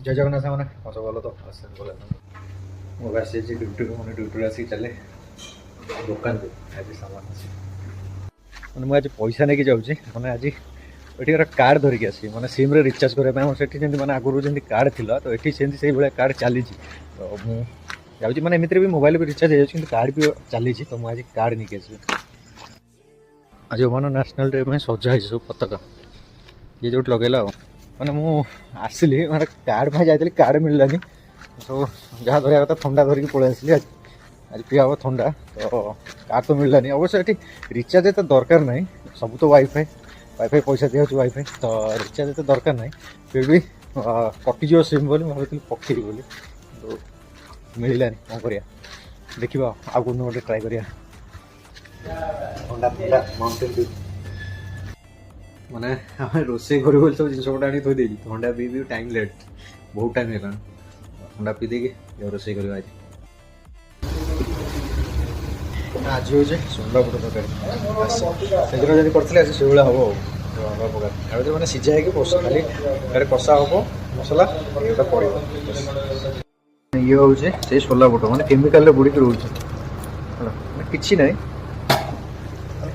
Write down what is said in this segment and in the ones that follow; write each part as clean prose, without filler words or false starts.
जय जगन्नाथ मैंने मजा भल तो मोबाइल आसी ड्यूटी मैंने ड्यूटी आसिक चले दुकान को आज सामान आसी मैंने मुझे पैसा नहीं जाऊँगी मैंने आज ये कार्ड धरिक आसी मैंने सिम रे रिचार्ज करने मैंने आगुरी जमी कार्ड थी तो ये से भाई कार्ड चली तो मुझे मैंने एमती भी मोबाइल भी रिचार्ज हो कार्ड भी चली तो मुझे कार्ड नहीं आस आज वन नेशनल डे में सजा सब पताका ये जो लगेला मैंने मुसली मैंने कार्ड पे जाती कार्ड मिललानी सब जहाँ धरिया कथा थंडा धरिकी पलि आसली आज पिया हम थंडा तो कार्ड तो मिललानी अवश्य ये रिचार्ज तो दरकार ना सब तो वाईफाई वाईफाई पैसा दिया वाईफाई तो रिचार्ज तो दरकार ना फिर भी कटिज सिम बोली भाई पकड़ी बोली तो मिललानी कौन कर देखा आउ कौन गोटे ट्राए करिया थंडा थंडा माउंटेन ड्यू मैंने आम रोसे कर सब जिन गुटा आनी थी थंडा पी टाइम लेट बहुत टाइम है थंडा पी देगी रोसे कर आज हूँ सोला बुट तरकारी से जब करते आज से भाव हम प्रकार मैंने सीझा है खाली कषा हम मसला ये पड़ो ये हूँ से सोला बुट मैंने केमिकाल बुड़ीक रोचे कि ना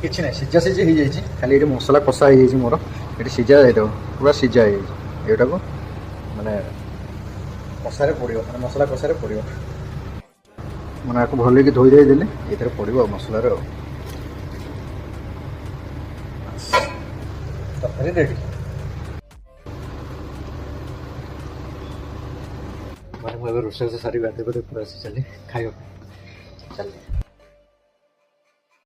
कि ना सीझा सीझी हो जाए खाली ये मसला कषा हो जाए मोर ये सीझा जाए पूरा सीझा हो जाए को मैंने कषारे पड़ो मैंने मसला कषारे पड़ो मैंने आपको भल कि धोई दे देले ये पड़ो मसलार तरकारी रेडी मैंने रोषे सारी गाधे पूरा आसी चली खाई चल